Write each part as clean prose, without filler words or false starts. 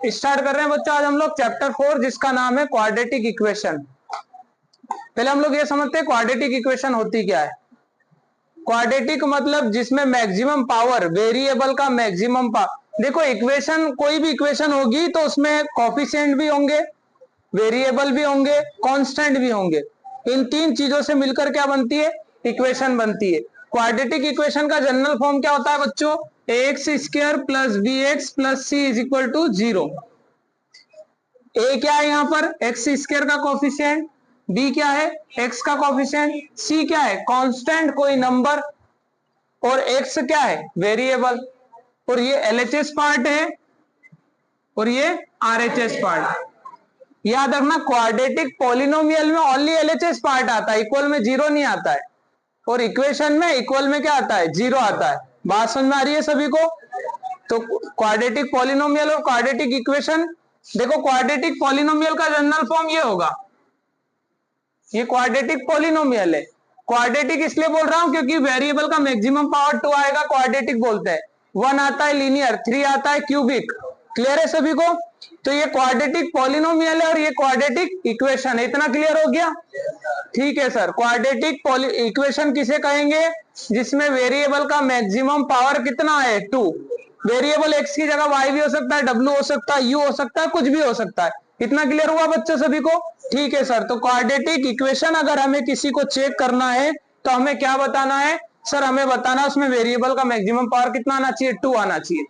Start कर रहे हैं बच्चों आज हम लोग चैप्टर 4 जिसका नाम है क्वाड्रेटिक इक्वेशन। पहले हम लोग ये समझते हैं क्वाड्रेटिक इक्वेशन होती क्या है। क्वाड्रेटिक मतलब जिसमें मैक्सिमम पावर, वेरिएबल का मैक्सिमम पावर। देखो इक्वेशन, कोई भी इक्वेशन होगी तो उसमें कोफिशिएंट भी होंगे, वेरिएबल भी होंगे, कांस्टेंट भी होंगे। इन तीन चीजों से मिलकर क्या बनती है? इक्वेशन बनती है। क्वाड्रेटिक इक्वेशन का जनरल फॉर्म क्या होता है बच्चों? X square plus b x plus c is equal to 0। A क्या है यहाँ पर? एक्स स्क्वायर का कोफिशिएंट, बी क्या है? एक्स का कोफिशिएंट, सी क्या है? कांस्टेंट कोई नंबर, और एक्स क्या है? वेरिएबल। और ये एलएचएस पार्ट है और ये आरएचएस पार्ट। याद रखना क्वाड्रेटिक पॉलिनोमियल में ओनली एलएचएस पार्ट आता है, इक्वल में 0 नहीं आता है। और इक्वेशन में इक्वल में क्या आता है? 0 आता है। बात समझ में आ रही है सभी को? तो क्वाड्रेटिक पॉलिनोमियल और क्वाड्रेटिक इक्वेशन, देखो क्वाड्रेटिक पॉलिनोमियल का जनरल फॉर्म ये होगा, ये क्वाड्रेटिक पॉलिनोमियल है। क्वाड्रेटिक इसलिए बोल रहा हूं क्योंकि वेरिएबल का मैक्सिमम पावर 2 आएगा, क्वाड्रेटिक बोलते हैं। 1 आता है लीनियर, 3 आता है क्यूबिक। क्लियर है सभी को? तो ये क्वाड्रेटिक पॉलिनोमियल है और ये क्वाड्रेटिक इक्वेशन है। इतना क्लियर हो गया? ठीक है सर। क्वाड्रेटिक इक्वेशन किसे कहेंगे? जिसमें वेरिएबल का मैक्सिमम पावर कितना है? 2। वेरिएबल एक्स की जगह वाई भी हो सकता है, डब्ल्यू हो सकता है, यू हो सकता है, कुछ भी हो सकता है। इतना क्लियर हुआ बच्चों सभी को? ठीक है सर। तो क्वाड्रेटिक इक्वेशन अगर हमें किसी को चेक करना है तो हमें क्या बताना है? सर हमें बताना उसमें वेरिएबल का मैक्सिमम पावर कितना आना चाहिए? 2 आना चाहिए।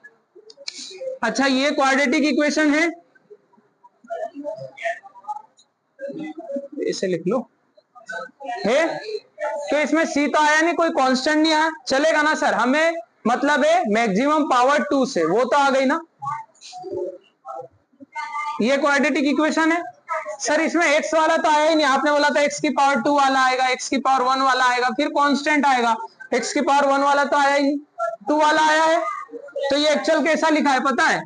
अच्छा ये क्वाड्रेटिक इक्वेशन है, इसे लिख लो है। तो इसमें सी तो आया नहीं, कोई कांस्टेंट नहीं आया, चलेगा ना सर? हमें मतलब है मैक्सिमम पावर 2 से, वो तो आ गई ना। ये क्वाड्रेटिक इक्वेशन है सर। इसमें एक्स वाला तो आया ही नहीं, आपने बोला था एक्स की पावर 2 वाला आएगा, एक्स की पावर 1 वाला आएगा, फिर कांस्टेंट आएगा। एक्स की पावर 1 वाला तो आया ही नहीं, 2 वाला आया है। तो ये एक्चुअल कैसा लिखा है पता है?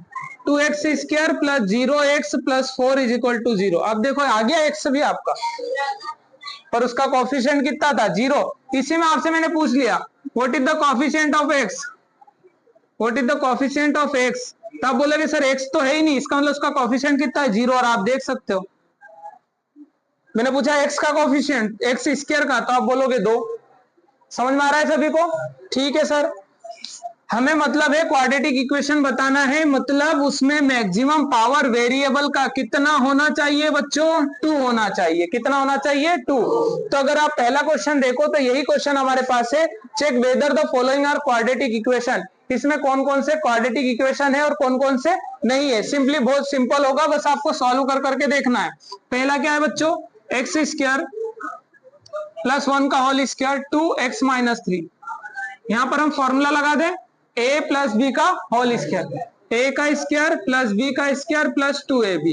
2x square plus 0x plus 4 is equal to 0। अब देखो आ गया एक्स भी आपका, पर उसका कोफिशिएंट कितना था? 0। इसी में आपसे मैंने पूछ लिया what is the coefficient of x, what is the coefficient of x. तब बोलोगे सर एक्स तो है ही नहीं, इसका मतलब उसका कोफिशिएंट कितना है? 0। और आप देख सकते हो मैंने पूछा एक्स का कोफिशिएंट, एक्स स्क्वायर का, तो आप बोलोगे 2। समझ में आ रहा है सभी को? ठीक है सर। हमें मतलब है क्वाड्रेटिक इक्वेशन बताना है, मतलब उसमें मैक्सिमम पावर वेरिएबल का कितना होना चाहिए बच्चों? 2 होना चाहिए। कितना होना चाहिए? 2। तो अगर आप पहला क्वेश्चन देखो तो यही क्वेश्चन हमारे पास है, check whether the following are quadratic equation. इसमें कौन कौन से क्वाड्रेटिक इक्वेशन है और कौन कौन से नहीं है। सिंपली बहुत सिंपल होगा, बस आपको सॉल्व कर करके देखना है। पहला क्या है बच्चों? एक्स स्क्वायर प्लस 1 का होल स्क्वायर 2x माइनस 3। यहां पर हम फॉर्मूला लगा दें, a प्लस बी का होल स्क्वायर, a का स्क्वायर प्लस b का स्क्वायर प्लस 2ab।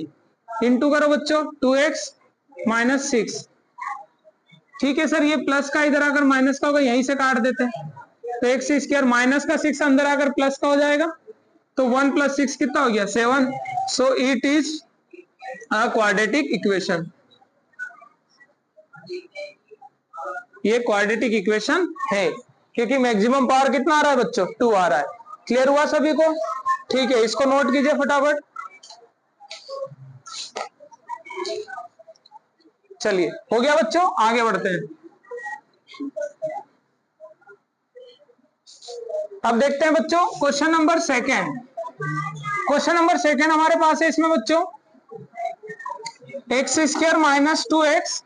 इंटू करो बच्चों 2x माइनस 6। ठीक है सर। ये प्लस का इधर आकर माइनस का होगा, यहीं से काट देते हैं। तो एक्स स्क्वायर माइनस का 6 अंदर आकर प्लस का हो जाएगा, तो 1 प्लस 6 कितना हो गया? 7। सो it is a quadratic equation. ये क्वाड्रेटिक इक्वेशन है क्योंकि मैक्सिमम पावर कितना आ रहा है बच्चों? 2 आ रहा है। क्लियर हुआ सभी को? ठीक है, इसको नोट कीजिए फटाफट। चलिए हो गया बच्चों, आगे बढ़ते हैं। अब देखते हैं बच्चों question number second. Question number second हमारे पास है इसमें बच्चों x square minus 2x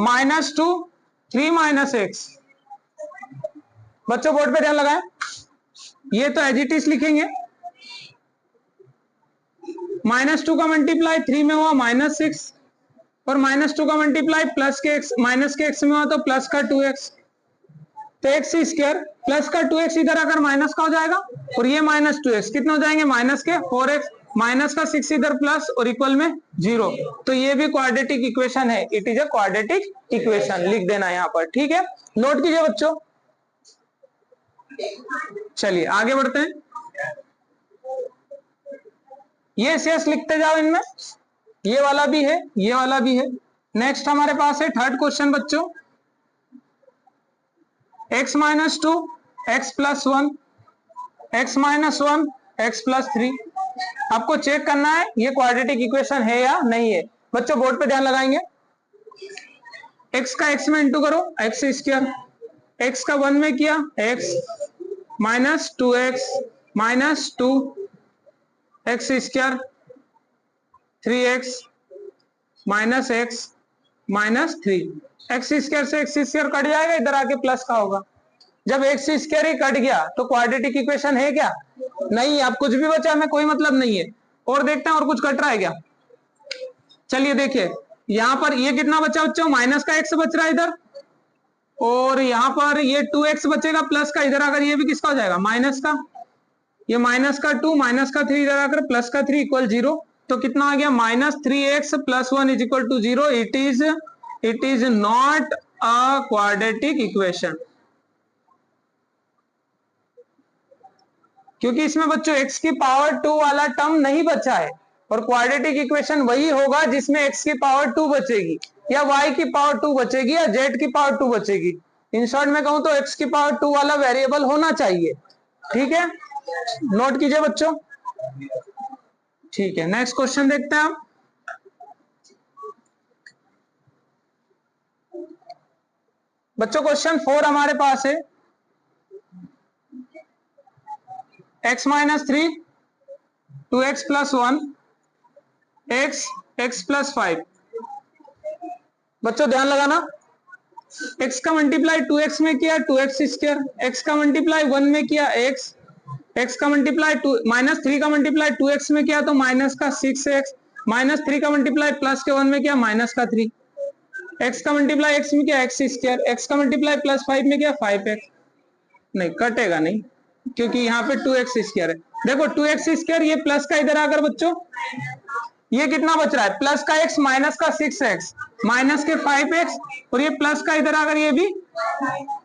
minus 2 3 minus x. बच्चों बोर्ड पे ध्यान लगाएं, ये तो एज इट इज लिखेंगे। माइनस 2 का मल्टीप्लाई 3 में हुआ माइनस 6, और माइनस 2 का मल्टीप्लाई प्लस के एक्स माइनस के एक्स में हुआ तो प्लस का 2x। तो एक्स स्क्वायर प्लस का 2x इधर आकर माइनस का हो जाएगा, और ये माइनस 2x कितने हो जाएंगे? माइनस के 4x, माइनस का 6 इधर प्लस और इक्वल में 0। तो ये भी क्वाड्रेटिक इक्वेशन है। It is a quadratic equation, लिख देना यहाँ पर। ठीक है, नोट कीजिए बच्चों। चलिए आगे बढ़ते हैं। ये शेष लिखते जाओ इनमें, ये वाला भी है, ये वाला भी है। नेक्स्ट हमारे पास है थर्ड क्वेश्चन बच्चों, x minus 2 x plus 1 x minus 1 x plus 3। आपको चेक करना है ये क्वाड्रेटिक इक्वेशन है या नहीं है। बच्चों बोर्ड पे ध्यान लगाएंगे, x का x में इंटू करो एक्स स्क्वायर, x का 1 में किया x minus 2x minus 2 x square 3x minus x minus 3, x square से एक्स स्क्वायर कट जाएगा, इधर आके प्लस का होगा। जब एक्स स्क्वायर ही कट गया तो क्वाड्रेटिक इक्वेशन है क्या? नहीं। अब कुछ भी बचा हमें कोई मतलब नहीं है। और देखते हैं और कुछ कट रहा है क्या। चलिए देखिए यहां पर ये कितना बचा बच्चों, माइनस का x बच रहा है इधर, और यहां पर ये 2x बचेगा प्लस का, इधर आकर ये भी किसका हो जाएगा माइनस का, ये माइनस का 2 माइनस का 3 इधर आकर प्लस का 3 इक्वल 0। तो कितना आ गया minus 3x plus 1 is equal to 0। It is not a quadratic equation, क्योंकि इसमें बच्चों x की पावर 2 वाला टर्म नहीं बचा है। और क्वाड्रेटिक इक्वेशन वही होगा जिसमें x की पावर 2 बचेगी, या y की पावर 2 बचेगी, या z की पावर 2 बचेगी। इन शॉर्ट में कहूं तो x की पावर 2 वाला वेरिएबल होना चाहिए। ठीक है, नोट कीजिए बच्चों। ठीक है, नेक्स्ट क्वेश्चन देखते हैं आप। बच्चों क्वेश्चन 4 हमारे पास है, x minus 3 2x plus 1 x plus 5। बच्चों ध्यान लगाना, x का मल्टीप्लाई 2x में किया 2x स्क्वायर, x का मल्टीप्लाई 1 में किया x का मल्टीप्लाई माइनस 3 का मल्टीप्लाई 2x में किया तो माइनस का 6x, माइनस 3 का मल्टीप्लाई प्लस के 1 में किया माइनस का 3, x का मल्टीप्लाई x में किया x स्क्वायर, x का मल्टीप्लाई प्लस 5 में किया 5x। नहीं कटेगा नहीं, क्योंकि यहाँ पे 2x स्क्वायर है। देखो 2x स्क्वायर ये प्लस का इधर आकर बच्चों ये कितना बच रहा है, प्लस का x माइनस का 6x माइनस के 5x, और ये प्लस का इधर आकर ये भी,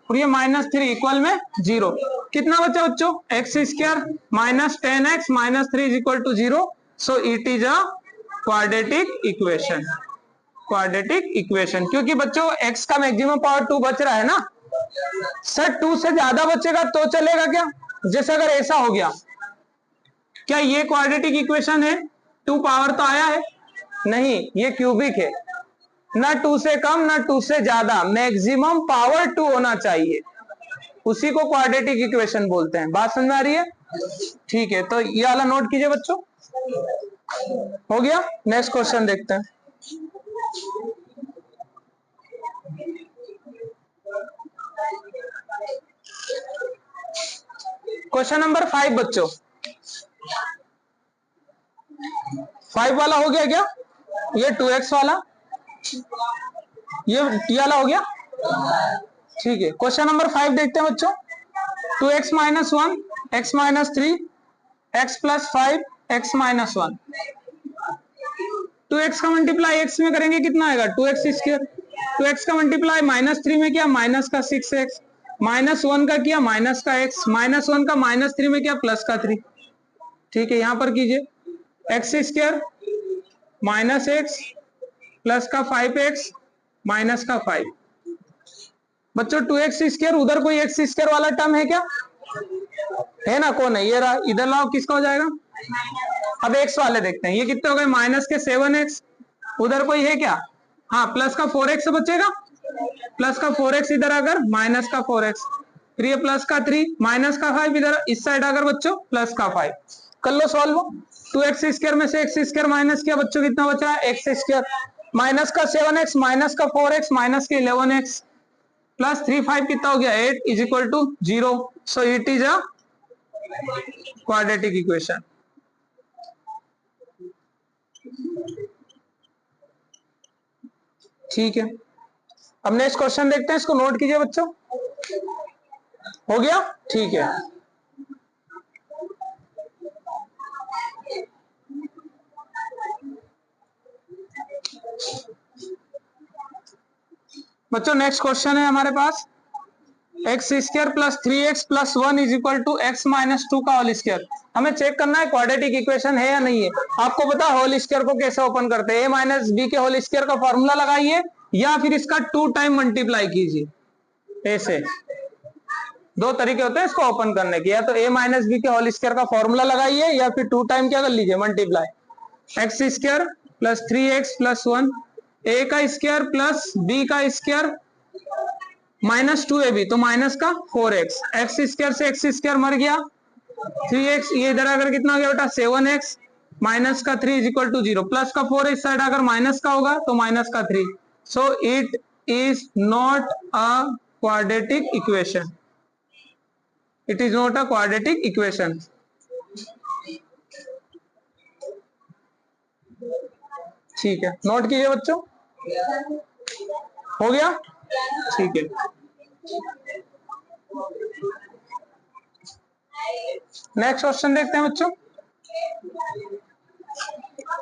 और ये माइनस 3 इक्वल में 0। कितना बचा बच्चों, x square minus 10x minus 3 is equal to 0। So it is a quadratic equation. Quadratic equation, क्योंकि बच्चों x का मैक्सिमम पावर 2 बच रहा है ना सर, 2 से ज्यादा बचेगा तो चलेगा क्या? जैसे अगर ऐसा हो गया, क्या ये क्वाड्रेटिक इक्वेशन है? 2 पावर तो आया है नहीं, ये क्यूबिक है, ना 2 से कम ना 2 से ज्यादा, मैक्सिमम पावर 2 होना चाहिए, उसी को क्वाड्रेटिक इक्वेशन बोलते हैं। बात समझ में आ रही है? ठीक है, तो ये वाला नोट कीजिए बच्चों। हो गया, नेक्स्ट क्वेश्चन देखते हैं। क्वेश्चन नंबर 5 बच्चों, 5 वाला हो गया क्या? ये 2x वाला, ये वाला हो गया। ठीक है, क्वेश्चन नंबर 5 देखते हैं बच्चों। 2x minus 1 x minus 3 x plus 5 x minus 1। 2x का मल्टीप्लाई x में करेंगे कितना आएगा 2x स्क्वायर, 2x का मल्टीप्लाई माइनस 3 में किया माइनस का 6x, माइनस 1 का किया माइनस का x, माइनस 1 का माइनस 3 में किया प्लस का 3। ठीक है, यहां पर कीजिए x square minus x plus का 5x माइनस का 5। बच्चों 2x स्क्वायर, उधर कोई x स्क्वायर वाला टर्म है क्या? है ना, कौन है? ये रहा, इधर लाओ, किसका हो जाएगा? अब x वाले देखते हैं, ये कितने हो गए माइनस के 7x, उधर कोई है क्या? हाँ, प्लस का 4x बचेगा, प्लस का 4x इधर आकर माइनस का 4x, फिर ये प्लस का 3 माइनस का 5 इधर इस साइड आकर बच्चों प्लस का 5। कर लो सॉल्व। 2x स्क्वायर में से x स्क्वायर माइनस किया बच्चों, कितना बचा है x स्क्वायर, माइनस का 7x माइनस का 4x माइनस के 11x प्लस 3 5 कितना हो गया 8 is equal to 0। So it is a quadratic equation. ठीक है, अब नेक्स्ट क्वेश्चन देखते हैं, इसको नोट कीजिए बच्चों। हो गया, ठीक है। बच्चों नेक्स्ट क्वेश्चन है हमारे पास, x square plus 3x plus 1 is equal to x minus 2 का होल स्क्वायर। हमें चेक करना है क्वाड्रेटिक इक्वेशन है या नहीं है। आपको पता होल स्क्वायर को कैसे ओपन करते हैं, a माइनस बी के होल स्क्वायर का फॉर्मूला लगाइए या फिर इसका 2 टाइम मल्टीप्लाई कीजिए ऐसे। दो तरीके होते हैं इसको ओपन करने के, या तो a माइनस बी के होल स्क्वायर का फॉर्मूला लगाइए, या फिर 2 टाइम क्या कर लीजिए, multiply x square plus 3x plus 1 a का स्क्वायर प्लस b का स्क्वायर माइनस 2ab तो माइनस का 4x, एक्स स्क्वायर से एक्स स्क्वायर मर गया, 3x ये इधर आकर कितना हो गया बेटा 7x, माइनस का 3 इज इक्वल टू 0, प्लस का 4 इस साइड अगर माइनस का होगा तो माइनस का 3, सो it is not a quadratic equation, it is not a quadratic equation. ठीक है, नोट कीजिए बच्चों, हो गया, ठीक है। नेक्स्ट क्वेश्चन देखते हैं बच्चों,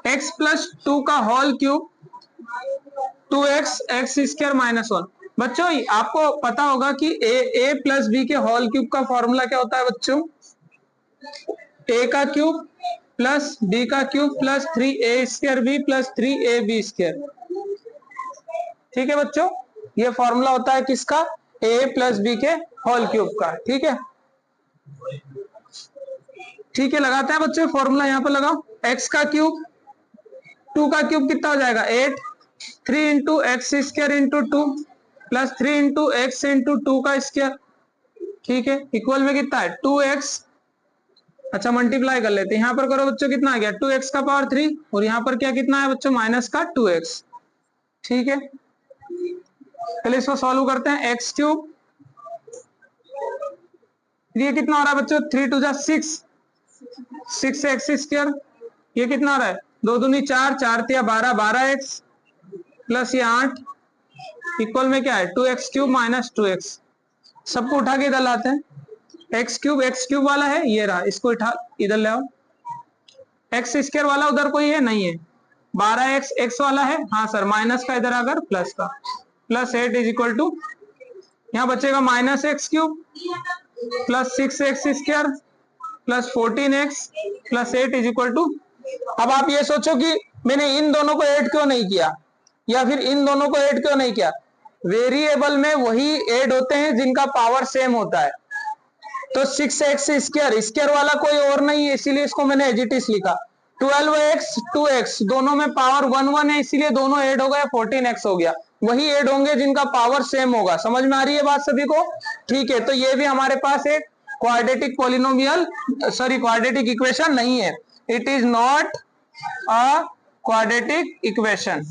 x प्लस 2 का whole cube 2x x square minus 1। बच्चों आपको पता होगा कि a प्लस बी के होल क्यूब का फॉर्मूला क्या होता है बच्चों, a का क्यूब प्लस b का cube plus 3a square b plus 3ab square. ठीक है बच्चों, ये फॉर्मूला होता है किसका, a प्लस बी के होल क्यूब का। ठीक है, ठीक है, लगाते हैं बच्चों फॉर्मूला, यहाँ पर लगाओ, x का क्यूब 2 का क्यूब कितना हो जाएगा 8, 3 into x square into 2 plus 3 into x into 2 का स्क्वायर। ठीक है, इक्वल में कितना है 2x, अच्छा मल्टीप्लाई कर लेते हैं, यहाँ पर करो बच्चों कितना आ गया 2x का पावर 3, और यहाँ पर क्या कितना है बच्चों माइनस का 2x। ठीक है, पहले इसको सॉल्व करते हैं, एक्स क्यूब, ये कितना हो रहा है बच्चों 3 टू जा 6, 6 एक्स स्क्वायर, ये कितना हो रहा है 2 दूनी 4, 4 तिया 12, 12x प्लस ये 8, इक्वल में क्या है 2x क्यूब माइनस 2x। सबको उठा के इधर लाते हैं, एक्स क्यूब वाला है ये रहा, इसको उठा इधर ले आओ, एक्स स्क्वायर वाला उधर कोई है नहीं है, 12x एक्स वाला है, हाँ सर माइनस का इधर आकर प्लस का, प्लस 8 इज इक्वल टू, यहाँ बचेगा minus x cube plus 6x square plus 14x plus 8 is equal to. अब आप ये सोचो कि मैंने इन दोनों को ऐड क्यों नहीं किया, या फिर इन दोनों को ऐड क्यों नहीं किया, वेरिएबल में वही ऐड होते हैं जिनका पावर सेम होता है, तो 6x स्क्वायर वाला कोई और नहीं है, इसीलिए इसको मैंने एज इट इज लिखा, 12x 2x दोनों में पावर 1 1 है, इसीलिए दोनों ऐड हो गए 14x हो गया, वही ऐड होंगे जिनका पावर सेम होगा। समझ में आ रही है बात सभी को? ठीक है, तो ये भी हमारे पास एक quadratic polynomial, sorry quadratic equation नहीं है, it is not a quadratic equation,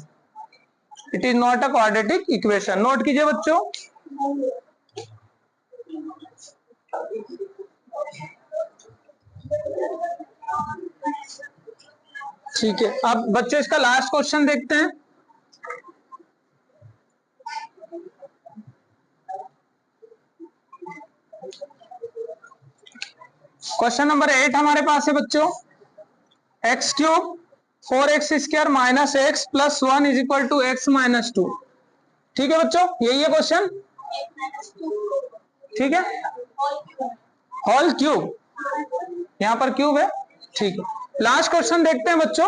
it is not a quadratic equation. Note कीजिए बच्चों, ठीक है। अब बच्चों इसका लास्ट क्वेश्चन देखते हैं, क्वेश्चन नंबर 8 हमारे पास है बच्चों, x cube 4x square minus x plus 1 is equal to x minus 2। ठीक है बच्चों, यही है क्वेश्चन, ठीक है, होल क्यूब, यहां पर क्यूब है। ठीक है, लास्ट क्वेश्चन देखते हैं बच्चों,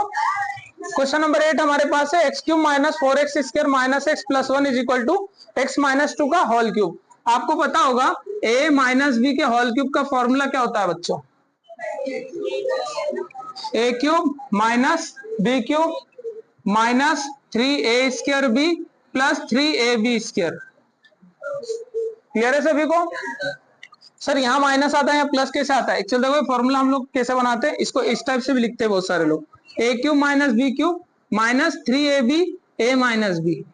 क्वेश्चन नंबर 8 हमारे पास है, x cube minus 4x square minus x plus 1 is equal to x minus 2 का होल क्यूब। आपको पता होगा a माइनस बी के होल क्यूब का फॉर्मूला क्या होता है बच्चों, a cube minus b cube minus 3a square b plus 3ab square. Clear है सभी को? सर यहाँ माइनस आता है या प्लस कैसे आता है, एक्चुअली देखो फॉर्मूला हम लोग कैसे बनाते हैं, इसको इस टाइप से भी लिखते हैं बहुत सारे लोग, a cube minus b cube minus 3ab a minus b.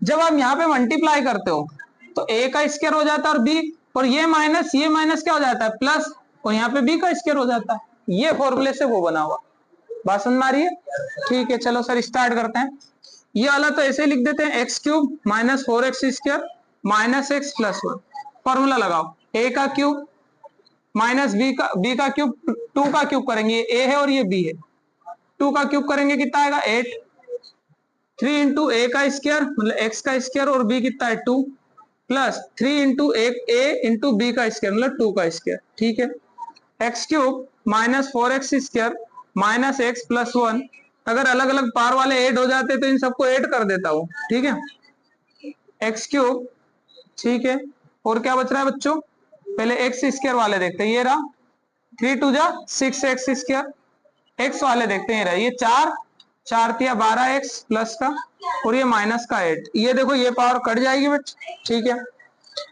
जब आप यहाँ पे मल्टीप्लाई करते हो तो a का स्क्वायर हो जाता है और b, और ये माइनस क्या हो जाता है प्लस, और यहाँ पे b का स्क्वायर हो जाता है, ये फॉर्मूले से वो बना हुआ। बात समझ में आ रही है? ठीक है, चलो सर स्टार्ट करते हैं। ये वाला तो ऐसे लिख देते हैं, x cube minus 4x square minus x plus 1, formula लगाओ, a का क्यूब माइनस b का क्यूब, 2 का क्यूब करेंगे, ये a है और ये b है, 2 का क्यूब करेंगे कितना आएगा 8, 3 इंटू ए का स्क्वायर मतलब x का स्क्वायर और b कितना है 2, plus 3 into a into b का स्क्वायर मतलब 2 का स्क्वायर। ठीक है, x cube minus 4x square minus x plus 1, अगर अलग अलग पावर वाले ऐड हो जाते तो इन सबको ऐड कर देता हूं। ठीक है, एक्स क्यूब, ठीक है, और क्या बच रहा है बच्चों पहले एक्स स्क्वायर वाले देखते हैं, ये रहा 3 2 जा 6 एक्स स्क्वायर। एक्स वाले देखते हैं, ये रहा, ये 4 4 तिया 12 एक्स प्लस का और ये माइनस का 8। ये देखो ये पावर कट जाएगी बच्चे, ठीक है।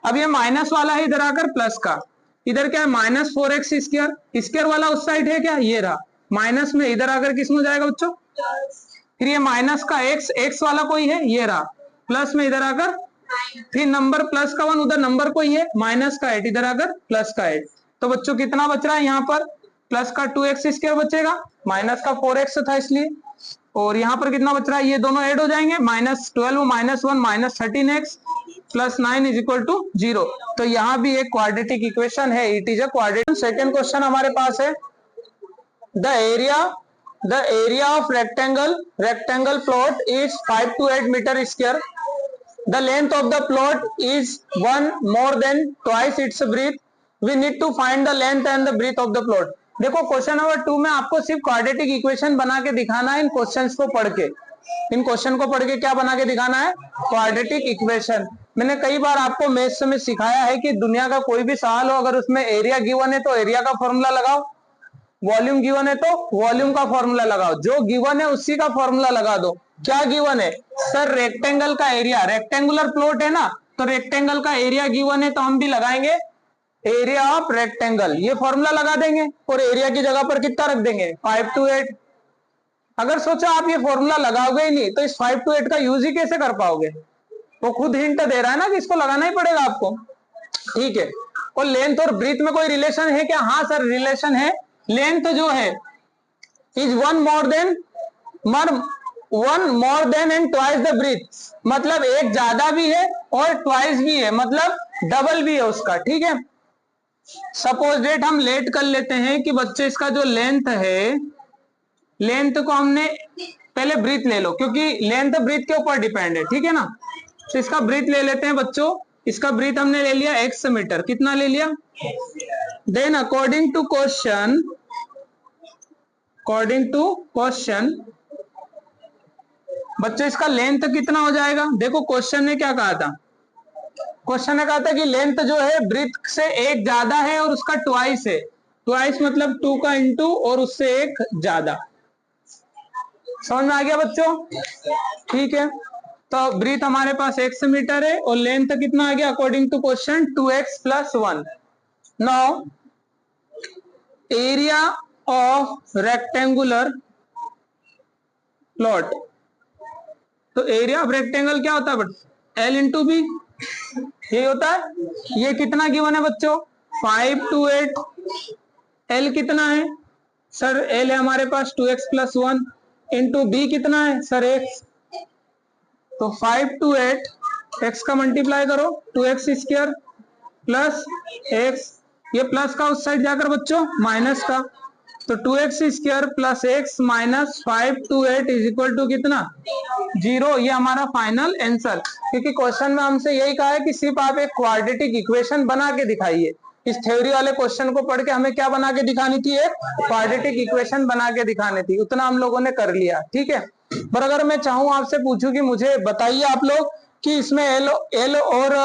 अब ये माइनस वाला है इधर आकर प्लस का, इधर क्या है -4 एक्स स्क्वायर, स्क्वायर वाला उस साइड है क्या, ये रहा माइनस में, इधर आकर किस में हो जाएगा बच्चों, फिर ये माइनस का एक्स, एक्स वाला कोई है, ये रहा प्लस में, इधर आकर फिर नंबर प्लस का 1, उधर नंबर कोई है माइनस का 8, इधर आकर प्लस का 8। तो बच्चों कितना बच रहा है यहाँ पर, प्लस का 2 एक्स स्क्वायर बचेगा, माइनस का 4 एक्स था इसलिए, और यहाँ पर कितना बच रहा है, ये दोनों ऐड हो जाएंगे, -12 -1 -13 x plus 9 is equal to 0। तो यहाँ भी एक क्वाड्रेटिक इक्वेशन है, it is a quadratic. Second question हमारे पास है, the area of rectangle plot is 5 to 8 metre square, the length of the plot is 1 more than twice its breadth, we need to find the length and the breadth of the plot। देखो question number 2 में आपको सिर्फ quadratic equation बना के दिखाना है, इन questions को पढ़ के, इन क्वेश्चन को पढ़ के क्या बना के दिखाना है, क्वाड्रेटिक इक्वेशन। मैंने कई बार आपको मैथ्स में सिखाया है कि दुनिया का कोई भी सवाल हो, अगर उसमें एरिया गिवन है तो एरिया का फॉर्मूला लगाओ, वॉल्यूम गिवन है तो वॉल्यूम का फॉर्मूला लगाओ, जो गिवन है उसी का फॉर्मूला लगा दो। क्या गिवन है सर, रेक्टेंगल का एरिया, रेक्टेंगुलर प्लॉट है ना, तो रेक्टेंगल का एरिया गिवन है तो हम भी लगाएंगे एरिया ऑफ रेक्टेंगल, ये फॉर्मूला लगा देंगे और एरिया की जगह पर कितना रख देंगे 5 to 8। अगर सोचो आप ये फॉर्मूला लगाओगे ही नहीं तो इस 5 to 8 का यूज ही कैसे कर पाओगे, वो खुद हिंट दे रहा है ना कि इसको लगाना ही पड़ेगा आपको, ठीक है। और लेंथ और ब्रीथ में कोई रिलेशन है क्या, हाँ सर रिलेशन है, लेंथ जो है is 1 more than and twice the breadth, मतलब एक ज्यादा भी है और ट्वाइस भी है, मतलब डबल भी है उसका, ठीक है। सपोज डेट हम लेट कर लेते हैं कि बच्चे इसका जो लेंथ है, लेंथ को हमने पहले ब्रीथ ले लो क्योंकि लेंथ ब्रीथ के ऊपर डिपेंड है, ठीक है ना। तो इसका ब्रीथ ले लेते हैं बच्चों, इसका ब्रीथ हमने ले लिया x मीटर, कितना ले लिया, देन अकॉर्डिंग टू क्वेश्चन बच्चों इसका लेंथ कितना हो जाएगा। देखो क्वेश्चन ने क्या कहा था, क्वेश्चन ने कहा था कि लेंथ जो है ब्रीथ से एक ज्यादा है और उसका ट्वाइस है, ट्वाइस मतलब 2 का इंटू और उससे एक ज्यादा। समझ में आ गया बच्चों, ठीक है। तो ब्रीथ हमारे पास x मीटर है और लेंथ कितना आ गया according to question 2x + 1। Now area of rectangular plot, तो एरिया ऑफ रेक्टेंगल क्या होता है बट L × B, ये होता है। ये कितना गिवन है बच्चों 5 to 8, L कितना है सर, L है हमारे पास 2x + 1 इंटू B कितना है सर x, तो 5 to 8 x का मल्टीप्लाई करो 2x² प्लस x, ये प्लस का उस साइड जाकर बच्चों माइनस का, तो 2x² plus x minus 5 to 8 is equal to कितना 0। ये हमारा फाइनल आंसर, क्योंकि क्वेश्चन में हमसे यही कहा है कि सिर्फ आप एक क्वाड्रेटिक इक्वेशन बना के दिखाइए। इस थ्योरी वाले क्वेश्चन को पढ़ के हमें क्या बना के दिखानी थी, एक क्वाड्रेटिक इक्वेशन बना के दिखानी थी, उतना हम लोगों ने कर लिया, ठीक है। पर अगर मैं चाहूं आपसे पूछूं कि मुझे बताइए आप लोग कि इसमें एल और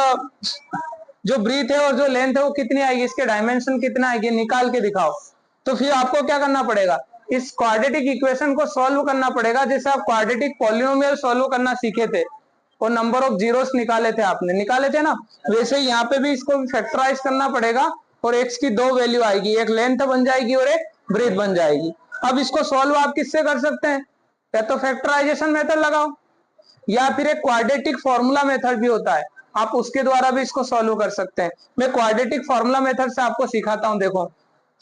जो ब्रीथ है और जो लेंथ है वो कितनी आएगी, इसके डायमेंशन कितना आएगी, निकाल के दिखाओ। तो फिर आपको क्या करना पड़ेगा, इस क्वाड्रेटिक इक्वेशन को सॉल्व करना पड़ेगा, जैसे आप क्वाड्रेटिक पॉलिनोमियल सॉल्व करना सीखे थे और नंबर ऑफ जीरोस निकाले थे, आपने निकाले थे ना, वैसे ही यहाँ पे भी इसको फैक्टराइज करना पड़ेगा और एक्स की 2 वैल्यू आएगी, एक लेंथ बन जाएगी और एक ब्रीथ बन जाएगी। अब इसको सॉल्व आप किससे कर सकते हैं, या तो फैक्टराइजेशन मेथड लगाओ या फिर एक क्वाड्रेटिक फॉर्मूला मेथड भी होता है, आप उसके द्वारा भी इसको सॉल्व कर सकते हैं। मैं क्वाड्रेटिक फॉर्मूला मेथड से आपको सिखाता हूं। देखो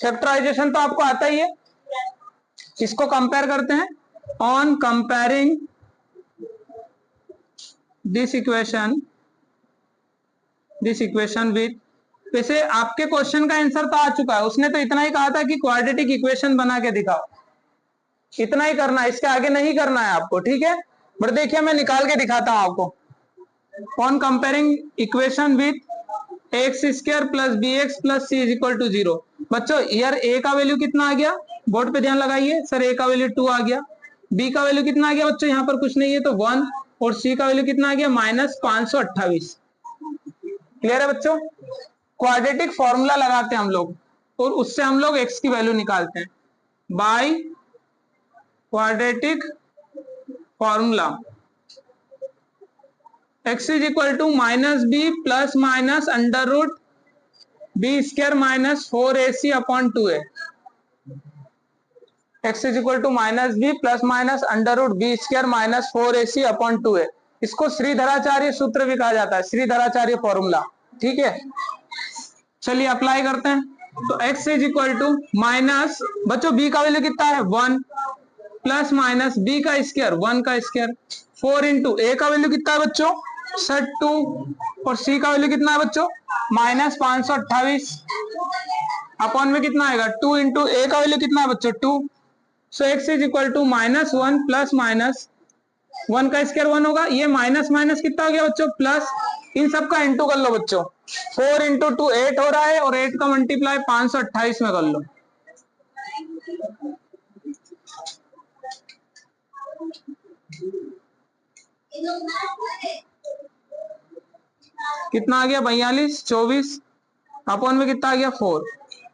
फैक्टराइजेशन तो आपको आता ही है, इसको कंपेयर करते हैं, on comparing this equation with, वैसे आपके क्वेश्चन का आंसर तो आ चुका है, उसने तो इतना ही कहा था कि क्वाड्रेटिक इक्वेशन बना के दिखाओ, इतना ही करना है, इसके आगे नहीं करना है आपको, ठीक है। बट देखिए मैं निकाल के दिखाता हूं आपको, on comparing equation with x² + bx + c = 0। बच्चों यार a का वैल्यू कितना आ गया, बोर्ड पे ध्यान लगाइए, सर a का वैल्यू 2 आ गया, b का वैल्यू कितना आ गया बच्चों, यहाँ पर कुछ नहीं है तो 1, और c का वैल्यू कितना आ गया -528। क्लियर है बच्चों, क्वाड्रेटिक फॉर्मूला लगाते हैं हम लोग और उससे हम लोग x की वैल्यू निकालते हैं by quadratic formula. x is equal to minus b plus minus under root b square minus 4ac upon 2a। x is equal to minus b plus minus under root b square minus 4ac upon 2a। इसको श्रीधराचार्य सूत्र भी कहा जाता है, Shridharacharya formula. ठीक है, चलिए apply करते हैं। तो x is equal to minus, बच्चों b का वैल्यू कितना है 1 प्लस माइनस b का स्क्वायर 1 का स्क्वायर 4 इंटू a का वैल्यू कितना है बच्चों 62 और c का वैल्यू कितना है बच्चों माइनस 528 अपॉन में कितना आएगा 2 इंटू a का वैल्यू कितना है बच्चों 2। So x is equal to minus 1 plus minus 1 का स्क्वायर 1 होगा, ये माइनस माइनस कितना हो गया बच्चों प्लस, इन सब का इंटू कर लो बच्चों 4 इंटू 2 8 हो रहा है और 8 का मल्टीप्लाई 528 में कर लो। कितना आ गया 42 24 अपॉन में कितना आ गया 4।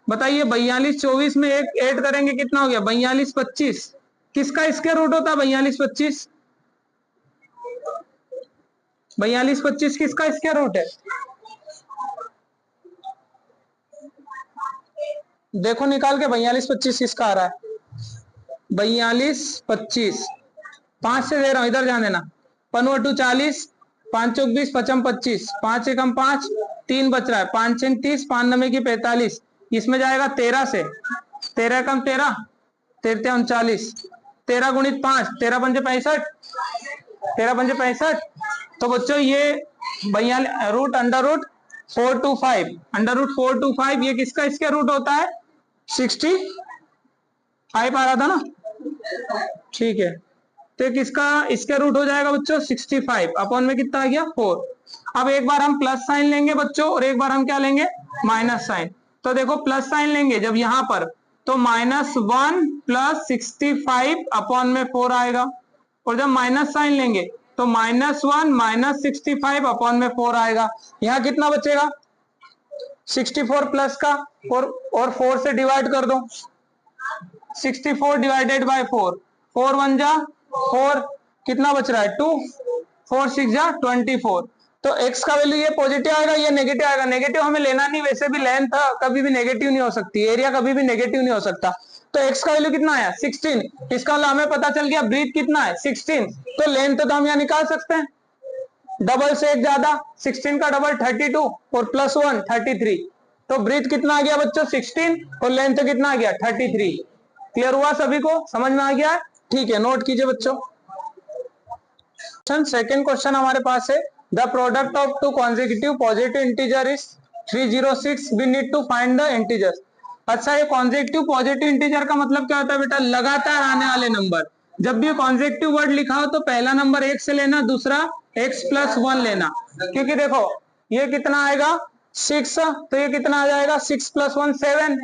बताइए 42 24 में एक ऐड करेंगे कितना हो गया 42 25। किसका स्क्वायर रूट होता है 42 25? 42 25 किसका स्क्वायर रूट है? देखो निकाल के 42 25 किसका आ रहा है 42 25। 5 से दे रहा हूं, इधर ध्यान देना। 5 40 5 चौक 20 55 25 5 एकम 5 3 बच रहा है 5 6 30 5 9 की 45, इसमें जाएगा 13 से 13 एकम 13 13 39 13 गुणित 5 13 पंजे 65 13 पंजे 65। तो बच्चों ये 42 root under root 425 under root 425 ये किसका स्क्वायर रूट होता है 65 आ रहा था ना। ठीक है, तो किसका स्क्वायर रूट हो जाएगा बच्चों 65 अपॉन में कितना आ गया 4। अब एक बार हम प्लस साइन लेंगे बच्चों और एक बार हम क्या लेंगे माइनस साइन। तो देखो प्लस साइन लेंगे जब यहां पर तो -1 प्लस 65 अपॉन में 4 आएगा, और जब माइनस साइन लेंगे तो -1 माइनस 65 अपॉन में 4 आएगा। यहां कितना बचेगा 64 प्लस का और 4 से डिवाइड कर दो 64 डिवाइडेड बाय 4 4 1 जा 4 कितना बच रहा है 2 4 6 जा 24। तो x का वैल्यू ये पॉजिटिव आएगा ये नेगेटिव आएगा। नेगेटिव हमें लेना नहीं, वैसे भी लेंथ कभी भी नेगेटिव नहीं हो सकती, एरिया कभी भी नेगेटिव नहीं हो सकता। तो x का वैल्यू कितना आया 16। इसका मतलब हमें पता चल गया ब्रीथ कितना है 16। तो लेंथ तो हम यहाँ निकाल सकते हैं, डबल से एक ज्यादा 16 का डबल 32 और प्लस 1 33। तो ब्रीथ कितना आ गया बच्चों 16 और लेंथ कितना आ गया 33। क्लियर हुआ सभी को, समझ में आ गया? ठीक है, नोट कीजिए बच्चों। सेकंड क्वेश्चन हमारे पास है the product of two consecutive positive integer is 306 we need to find the integers. अच्छा, ये कॉन्सेक्यूटिव पॉजिटिव इंटीजर का मतलब क्या होता है बेटा लगातार आने वाले नंबर। जब भी कॉन्सेक्यूटिव वर्ड लिखा हो तो पहला नंबर एक से लेना, दूसरा x प्लस 1 लेना, क्योंकि देखो ये कितना आएगा 6 तो ये कितना आ जाएगा 6 प्लस 1 7,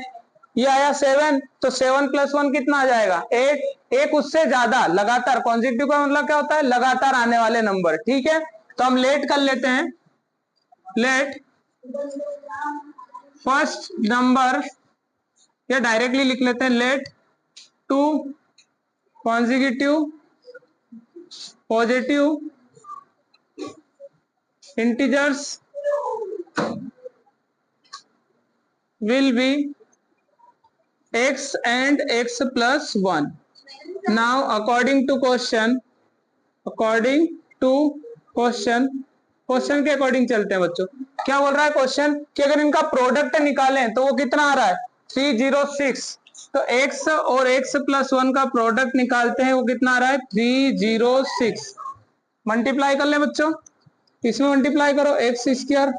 ये आया 7 तो 7 प्लस 1 कितना आ जाएगा 8। एक उससे ज्यादा लगातार, कॉन्सेक्यूटिव का मतलब क्या होता है लगातार आने वाले नंबर। ठीक है, तो हम लेट कर लेते हैं, लेट फर्स्ट नंबर या डायरेक्टली लिख लेते हैं let two consecutive positive integers will be x and x plus 1. Now according to question के अकॉर्डिंग चलते हैं बच्चों। क्या बोल रहा है क्वेश्चन कि अगर इनका प्रोडक्ट निकालें तो वो कितना आ रहा है 306। तो x और x प्लस 1 का प्रोडक्ट निकालते हैं, वो कितना आ रहा है 306। मल्टीप्लाई कर ले बच्चों, इसमें मल्टीप्लाई करो एक्स स्क्वायर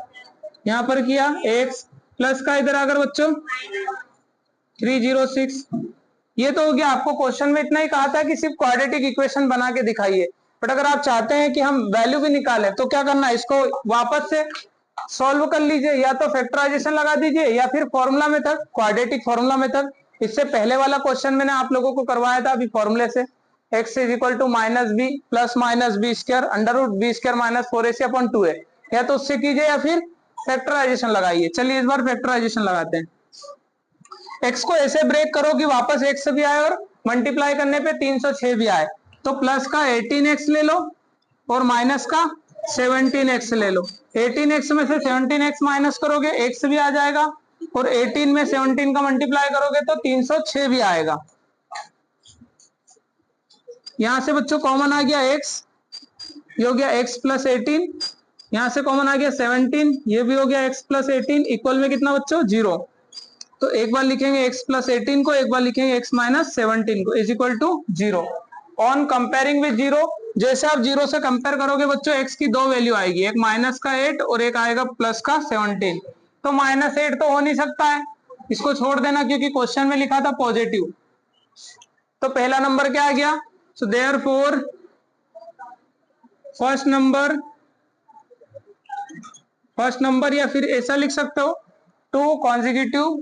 यहां पर किया x प्लस का इधर आकर बच्चों 306। ये तो हो गया, आपको क्वेश्चन में इतना ही कहा था कि सिर्फ क्वाड्रेटिक इक्वेशन बना के दिखाइए, बट अगर आप चाहते हैं कि हम वैल्यू भी निकालें तो क्या करना है इसको वापस से सॉल्व कर लीजिए, या तो फैक्टराइजेशन लगा दीजिए या फिर formula method, quadratic formula method. इससे पहले वाला क्वेश्चन मैंने आप लोगों को करवाया था अभी फॉर्मूले से, x is equal to minus b plus minus b square under root b square minus 4ac upon 2a, या तो उससे कीजिए या फिर फैक्टराइजेशन लगाइए। चलिए इस बार फैक्टराइजेशन लगाते हैं। x को ऐसे ब्रेक करो कि वापस x भी आए और मल्टीप्लाई करने पे 306 भी आए। तो प्लस का 18x ले लो और माइनस का 17x ले लो। 18x में से 17x माइनस करोगे x भी आ जाएगा और 18 में 17 का मल्टीप्लाई करोगे तो 306 भी आएगा। यहां से बच्चों कॉमन आ गया x, ये हो गया x प्लस 18, यहां से कॉमन आ गया 17, ये भी हो गया x प्लस 18, इक्वल में कितना बच्चों 0। तो एक बार लिखेंगे x प्लस 18 को, एक बार लिखेंगे x माइनस 17 को, is equal to 0। On comparing with 0, जैसे आप 0 से कंपेयर करोगे बच्चों x की दो वैल्यू आएगी, एक माइनस का 8 और एक आएगा प्लस का 17। तो माइनस 8 तो हो नहीं सकता है, इसको छोड़ देना क्योंकि क्वेश्चन में लिखा था पॉजिटिव। तो पहला नंबर क्या आ गया? सो देयरफॉर फर्स्ट नंबर या फिर ऐसा लिख सकते हो 2 consecutive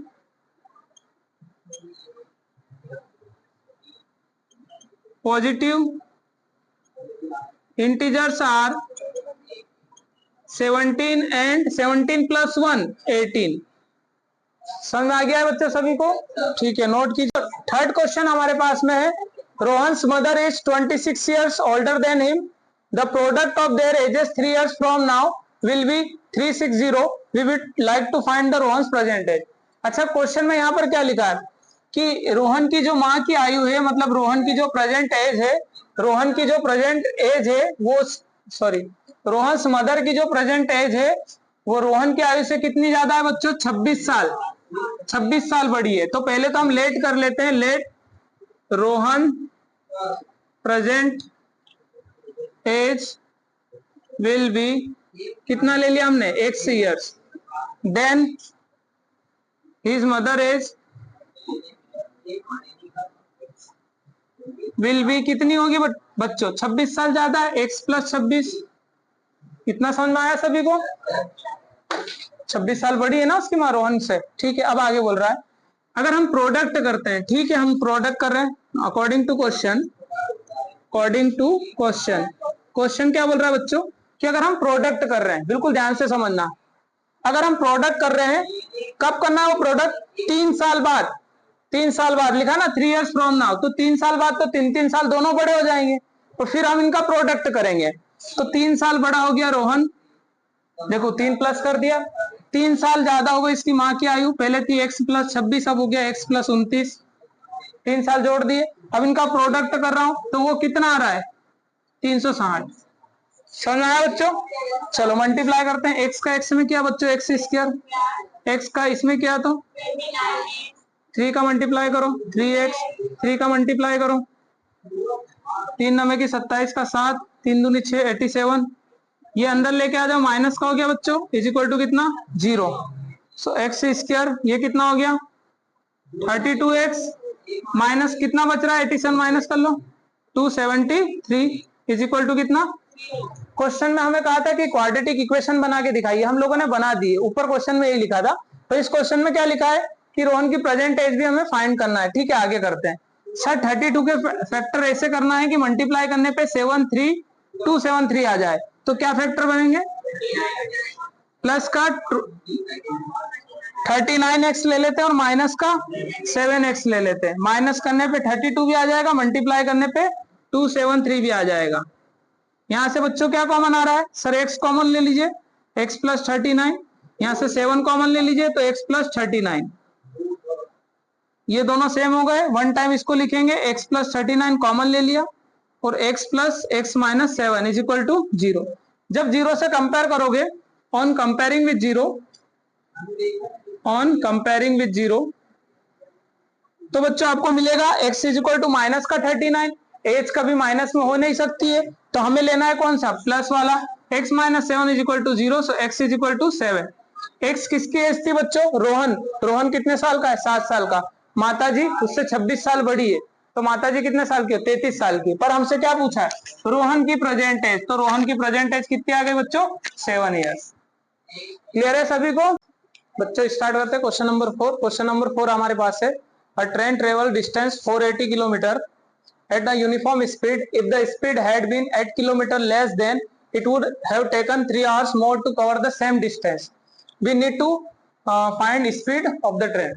positive integers are 17 and 17 plus 1 18। समझ में आ गया है बच्चे सभी को? ठीक है, नोट कीजिए। थर्ड क्वेश्चन हमारे पास में है, Rohan's mother is 26 years older than him. The product of their ages 3 years from now will be 360. We would like to find the Rohan's present age. अच्छा, क्वेश्चन में यहाँ पर क्या लिखा है कि रोहन की जो माँ की आयु है, मतलब रोहन की जो प्रेजेंट एज है, रोहन की जो प्रेजेंट एज है वो, सॉरी, रोहन्स मदर की जो प्रेजेंट एज है वो रोहन की आयु से कितनी ज्यादा है बच्चों? 26 साल, 26 साल बड़ी है। तो पहले तो हम लेट कर लेते हैं, let Rohan present age will be, कितना ले लिया हमने? x years। Then his mother age will be कितनी होगी बच्चों? 26 साल ज्यादा है, x प्लस 26। इतना समझ में आया सभी को? 26 साल बड़ी है ना उसकी माँ रोहन से। ठीक है, अब आगे बोल रहा है अगर हम प्रोडक्ट करते हैं, ठीक है हम प्रोडक्ट कर रहे हैं अकॉर्डिंग टू क्वेश्चन, क्वेश्चन क्या बोल रहा है बच्चों कि अगर हम प्रोडक्ट कर रहे हैं, बिल्कुल ध्यान से समझना, अगर हम प्रोडक्ट कर रहे हैं कब करना है वो प्रोडक्ट? 3 साल बाद, 3 साल बाद लिखा ना 3 years फ्रॉम नाउ, तो 3 साल बाद तो 3 साल दोनों बड़े हो जाएंगे, तो फिर हम इनका प्रोडक्ट करेंगे। तो 3 साल बड़ा हो गया रोहन, देखो 3 प्लस कर दिया, 3 साल ज्यादा हो गई इसकी माँ की आयु, पहले थी x प्लस 26, अब हो गया x प्लस 29, 3 साल जोड़ दिए। अब इनका प्रोडक्ट कर रहा हूं तो वो कितना आ रहा है? 360। समझ में आया बच्चों? चलो मल्टीप्लाई करते हैं, x का x में किया बच्चों x स्क्वायर, x का इसमें किया तो 3 का मल्टीप्लाई करो 3x, 3 का मल्टीप्लाई करो 3 9 की 27 का 7, 3 दूनी 6 87, ये अंदर लेके आ जाओ, माइनस का हो गया बच्चों, इज इक्वल टू कितना? 0। सो एक्स स्क्वायर ये कितना हो गया? 32x माइनस कितना बच रहा है? 87 माइनस कर लो 273 इज इक्वल टू कितना? क्वेश्चन में हमें कहा था कि क्वाड्रेटिक इक्वेशन बना के दिखाइए, हम लोगों ने बना दी, ऊपर क्वेश्चन में यही लिखा था। तो इस क्वेश्चन में क्या लिखा है कि रोहन की प्रेजेंट एज भी हमें फाइंड करना है। ठीक है, आगे करते हैं सर। 32 के फैक्टर ऐसे करना है कि मल्टीप्लाई करने पे 73273 आ जाए, तो क्या फैक्टर बनेंगे? प्लस का 39x ले लेते हैं और माइनस का 7x ले लेते हैं, माइनस करने पे 32 भी आ जाएगा, मल्टीप्लाई करने पे 273 भी आ जाएगा। यहां से बच्चों क्या कॉमन आ रहा है? सर x कॉमन ले लीजिए, x प्लस 39, यहां से 7 कॉमन ले लीजिए तो x प्लस 39, ये दोनों सेम हो गए, वन टाइम इसको लिखेंगे, x प्लस 39 कॉमन ले लिया और x plus x minus 7 is equal to 0। जब 0 से कंपेयर करोगे, on comparing with 0, on comparing with 0, तो बच्चों आपको मिलेगा x is equal to minus का 39, एज कभी माइनस में हो नहीं सकती है, तो हमें लेना है कौन सा? प्लस वाला। x minus 7 is equal to 0, so x is equal to 7। x किसकी एज थी बच्चों? रोहन। रोहन कितने साल का है? 7 साल का। माताजी उससे 26 साल बड़ी है, तो माताजी कितने साल की है? 33 साल की। पर हमसे क्या पूछा है? रोहन की प्रेजेंट एज, तो रोहन की प्रेजेंट एज कितनी आ गई बच्चों? 7 ईयर्स। क्लियर है सभी को? बच्चों स्टार्ट करते हैं क्वेश्चन नंबर 4। क्वेश्चन नंबर 4 हमारे पास है, अ train travel distance 480 kilometre at the uniform speed. If the speed had been 8 kilometer less, then it would have taken 3 hours more to cover the same distance. We need to find speed of the train.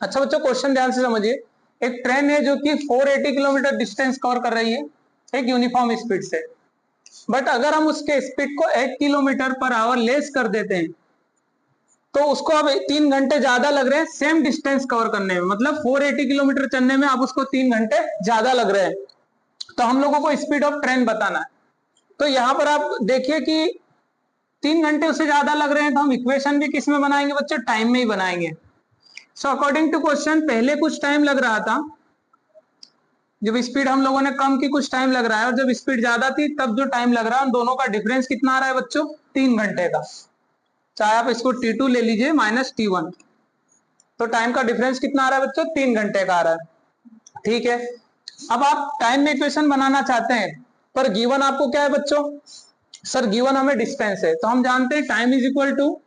अच्छा बच्चों, question ध्यान से समझिए। एक train है जो कि 480 kilometre distance cover कर रही है एक यूनिफॉर्म स्पीड से, बट अगर हम उसके स्पीड को 8 किलोमीटर पर आवर लेस कर देते हैं तो उसको अब 3 घंटे ज्यादा लग रहे हैं सेम डिस्टेंस कवर करने में। मतलब 480 किलोमीटर चलने में अब उसको 3 घंटे ज्यादा लग रहे हैं। तो हम लोगों को स्पीड ऑफ ट्रेन बताना है। तो यहां पर आप देखिए कि 3 घंटे उससे ज्यादा लग रहे हैं, तो हम इक्वेशन भी किस में बनाएंगे बच्चों? टाइम में ही बनाएंगे। सो अकॉर्डिंग टू क्वेश्चन पहले कुछ टाइम लग रहा था, जब स्पीड हम लोगों ने कम की कुछ टाइम लग रहा है, और जब स्पीड ज्यादा थी तब जो टाइम लग रहा है, उन दोनों का डिफरेंस कितना आ रहा है बच्चों? 3 घंटे का। चाहे आप इसको T2 ले लीजिए माइनस T1, तो टाइम का डिफरेंस कितना आ रहा है बच्चों? 3 घंटे का आ रहा है। ठीक है, अब आप टाइम में इक्वेशन बनाना चाहते हैं, पर गिवन आपको क्या है बच्चों? सर गिवन हमें डिस्टेंस है, तो हम जानते हैं time is equal to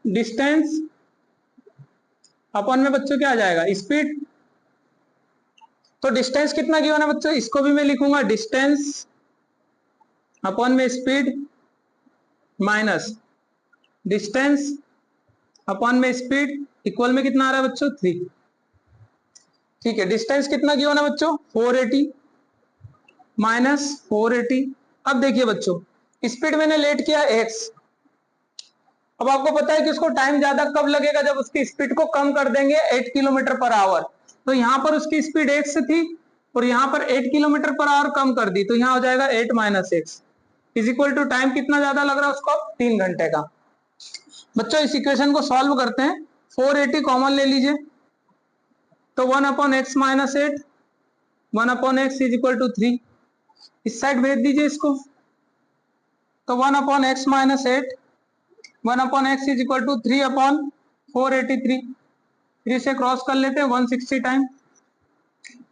distance upon में बच्चों क्या आ जाएगा? स्पीड। तो डिस्टेंस कितना गिवन है बच्चों? इसको भी मैं लिखूंगा डिस्टेंस अपॉन में स्पीड माइनस डिस्टेंस अपॉन में स्पीड इक्वल में कितना आ रहा है बच्चों? 3। ठीक है, डिस्टेंस कितना गिवन है बच्चों? 480 माइनस 480। अब देखिए बच्चों, स्पीड मैंने लेट किया x। अब आपको पता है कि उसको टाइम ज्यादा कब लगेगा? जब उसकी स्पीड को कम कर देंगे 8 किलोमीटर पर आवर। तो यहां पर उसकी स्पीड x थी और यहां पर 8 किलोमीटर पर आवर कम कर दी, तो यहां हो जाएगा 8 minus x is equal to time कितना ज्यादा लग रहा है उसको? 3 घंटे का। बच्चों इस इक्वेशन को सॉल्व करते हैं। 480 कॉमन ले लीजिए, तो 1 upon x minus 8, 1 upon x is equal to 3। इस साइड भेज दीजिए इसको, तो 1 upon x minus 8, 1 upon x is equal to 3 upon 483। 3 से क्रॉस कर लेते हैं 160 टाइम।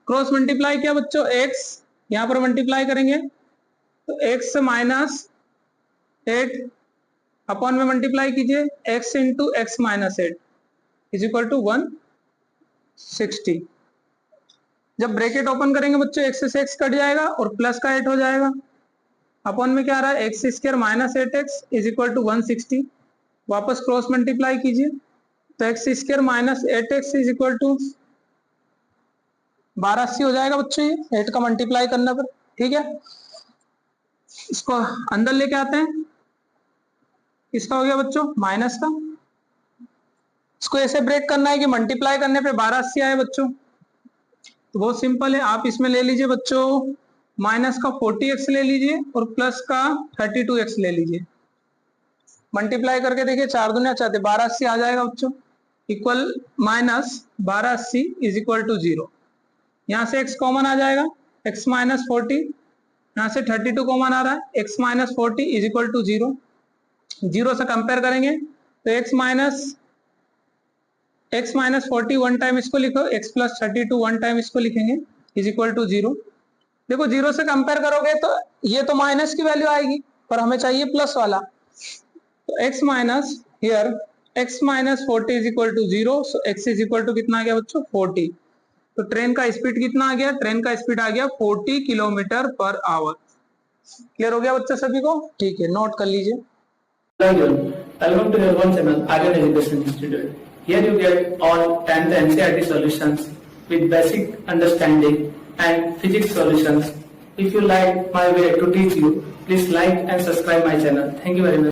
क्रॉस मल्टीप्लाई किया बच्चों, x यहां पर मल्टीप्लाई करेंगे तो x माइनस 8 अपॉन में मल्टीप्लाई कीजिए x into x minus 8 is equal to 160। जब ब्रैकेट ओपन करेंगे बच्चों x से x कट जाएगा और प्लस का 8 हो जाएगा। अपॉन में क्या आ रहा है? X square minus 8x is equal to 160। वापस क्रॉस मल्टीप्लाई कीजिए तो x square minus 8x is equal to 1280 हो जाएगा बच्चों, ये 8 का मल्टीप्लाई करने पर। ठीक है, इसको अंदर लेके आते हैं। इसका हो गया बच्चों माइनस का, इसको ऐसे ब्रेक करना है कि मल्टीप्लाई करने पे 1280 आए बच्चों। तो बहुत सिंपल है, आप इसमें ले लीजिए बच्चों माइनस का 40x ले लीजिए और प्लस का 32x ले लीजिए। मल्टीप्लाई करके देखिए 4 दूनी 1280 आ जाएगा बच्चों, equal minus 1280 is equal to 0। यहाँ से x कॉमन आ जाएगा, x माइनस 40, यहाँ से 32 कॉमन आ रहा है, x minus 40 is equal to 0। 0 से कंपेयर करेंगे तो x माइनस 40 वन टाइम इसको लिखो, x प्लस 32 वन टाइम इसको लिखेंगे इज इक्वल टू 0। देखो 0 से कंपेयर करोगे तो ये तो माइनस की वैल्यू आएगी, पर हमें चाहिए प्लस वाला। तो x minus here x minus 40 is equal to 0, so x is equal to कितना आ गया बच्चों? 40। तो ट्रेन का स्पीड कितना आ गया? ट्रेन का स्पीड आ गया 40 किलोमीटर पर आवर। क्लियर हो गया बच्चा सभी को? ठीक है, नोट कर लीजिए। Welcome to your one channel, Aryan Education Institute. Here you get all 10th NCERT solutions with basic understanding and physics solutions. If you like my way to teach you, please like and subscribe my channel. Thank you very much.